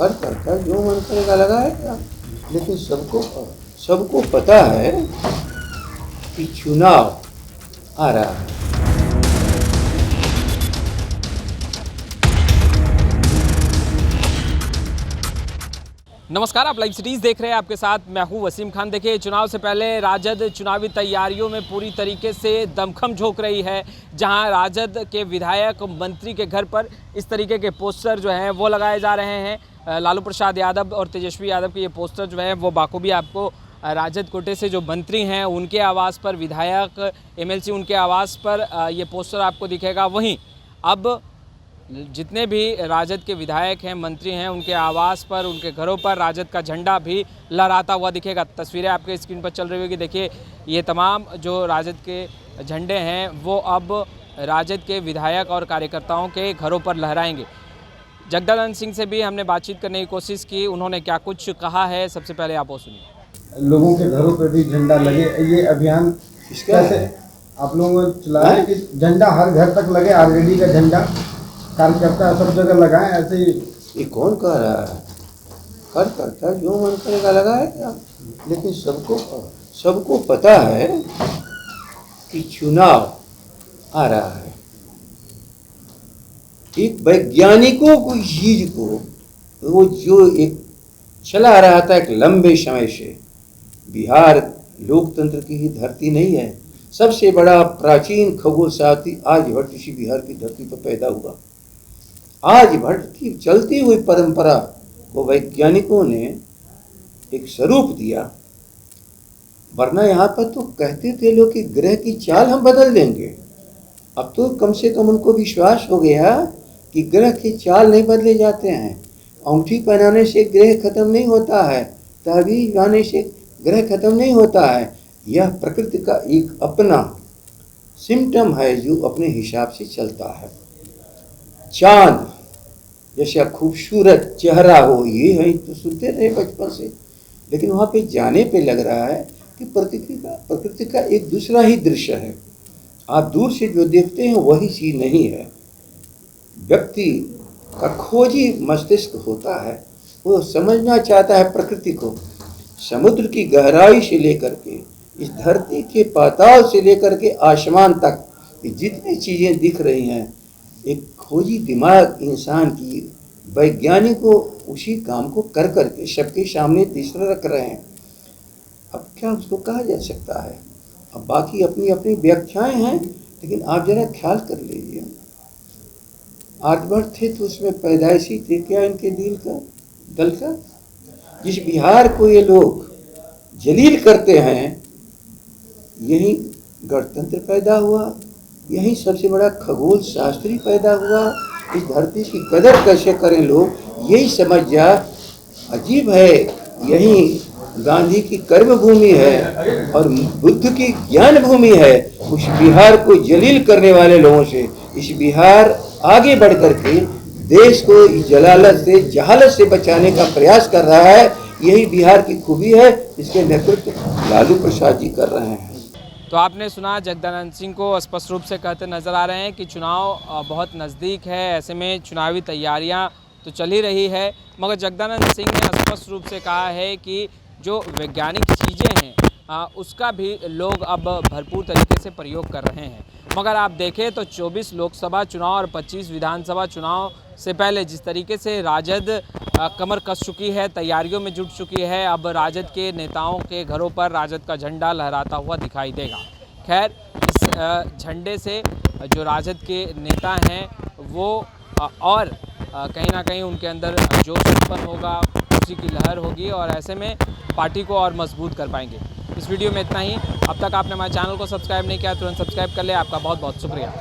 खर्च करता जो मन करेगा लगाएगा, लेकिन सबको पता है कि चुनाव आ रहा है। नमस्कार, आप लाइव सिटीज़ देख रहे हैं। आपके साथ मैं हूं वसीम खान। देखिए, चुनाव से पहले राजद चुनावी तैयारियों में पूरी तरीके से दमखम झोंक रही है। जहां राजद के विधायक मंत्री के घर पर इस तरीके के पोस्टर जो हैं वो लगाए जा रहे हैं। लालू प्रसाद यादव और तेजस्वी यादव के ये पोस्टर जो हैं वो बाखूबी आपको राजद कोटे से जो मंत्री हैं उनके आवास पर, विधायक एमएलसी उनके आवास पर ये पोस्टर आपको दिखेगा। वहीं अब जितने भी राजद के विधायक हैं, मंत्री हैं, उनके आवास पर, उनके घरों पर राजद का झंडा भी लहराता हुआ दिखेगा। तस्वीरें आपके स्क्रीन पर चल रही होगी। देखिए, ये तमाम जो राजद के झंडे हैं वो अब राजद के विधायक और कार्यकर्ताओं के घरों पर लहराएंगे। जगदानंद सिंह से भी हमने बातचीत करने की कोशिश की, उन्होंने क्या कुछ कहा है, सबसे पहले आप वो सुनिए। लोगों के घरों पर भी झंडा लगे, ये अभियान कैसे आप लोगों ने चलाया कि झंडा हर घर तक लगे? आरजेडी का झंडा कार्यकर्ता सब जगह लगाएं, ऐसे ही ये कौन कह रहा है? खर्च करता जो मन करेगा लगाएगा, लेकिन सबको पता है कि चुनाव आ रहा है। एक वैज्ञानिकों को चीज को वो जो एक चला रहा था एक लंबे समय से, बिहार लोकतंत्र की ही धरती नहीं है, सबसे बड़ा प्राचीन खगोल शास्त्री आर्यभट्ट इसी बिहार की धरती पर पैदा हुआ। आर्यभट्ट की चलती हुई परंपरा को वैज्ञानिकों ने एक स्वरूप दिया। वरना यहाँ पर तो कहते थे लोग कि ग्रह की चाल हम बदल देंगे। अब तो कम से कम उनको विश्वास हो गया कि ग्रह की चाल नहीं बदले जाते हैं। अंगूठी पहनाने से ग्रह खत्म नहीं होता है, ताबीज बनाने से ग्रह खत्म नहीं होता है। यह प्रकृति का एक अपना सिम्टम है जो अपने हिसाब से चलता है। चांद जैसा खूबसूरत चेहरा हो, ये है तो सुनते रहे बचपन से, लेकिन वहाँ पे जाने पे लग रहा है कि प्रकृति का एक दूसरा ही दृश्य है। आप दूर से जो देखते हैं वही चीज नहीं है। व्यक्ति का खोजी मस्तिष्क होता है, वो समझना चाहता है प्रकृति को। समुद्र की गहराई से लेकर के इस धरती के पाताल से लेकर के आसमान तक जितनी चीज़ें दिख रही हैं, एक खोजी दिमाग इंसान की, वैज्ञानिकों उसी काम को कर करके सबके सामने तीसरा रख रहे हैं। अब क्या उसको कहा जा सकता है? अब बाकी अपनी अपनी व्याख्याएं हैं, लेकिन आप जरा ख्याल कर लीजिए। आर्यभट्ट थे तो उसमें पैदाइशी थे क्या इनके दल का? जिस बिहार को ये लोग जलील करते हैं, यही गणतंत्र पैदा हुआ, यही सबसे बड़ा खगोल शास्त्री पैदा हुआ। इस धरती की कदर कैसे करें लोग, यही समझ जा। अजीब है, यही गांधी की कर्म भूमि है और बुद्ध की ज्ञान भूमि है। उस बिहार को जलील करने वाले लोगों से इस बिहार आगे बढ़ करके देश को इस जहालत से बचाने का प्रयास कर रहा है। यही बिहार की खूबी है, इसके नेतृत्व लालू प्रसाद जी कर रहे हैं। तो आपने सुना, जगदानंद सिंह को स्पष्ट रूप से कहते नजर आ रहे हैं कि चुनाव बहुत नज़दीक है। ऐसे में चुनावी तैयारियां तो चल ही रही है, मगर जगदानंद सिंह ने स्पष्ट रूप से कहा है कि जो वैज्ञानिक चीज़ें हैं उसका भी लोग अब भरपूर तरीके से प्रयोग कर रहे हैं। मगर आप देखें तो 24 लोकसभा चुनाव और 25 विधानसभा चुनाव से पहले जिस तरीके से राजद कमर कस चुकी है, तैयारियों में जुट चुकी है, अब राजद के नेताओं के घरों पर राजद का झंडा लहराता हुआ दिखाई देगा। खैर, इस झंडे से जो राजद के नेता हैं वो और कहीं ना कहीं उनके अंदर जोश उत्पन्न होगा, खुशी की लहर होगी और ऐसे में पार्टी को और मजबूत कर पाएंगे। इस वीडियो में इतना ही। अब तक आपने हमारे चैनल को सब्सक्राइब नहीं किया, तुरंत सब्सक्राइब कर ले। आपका बहुत बहुत शुक्रिया।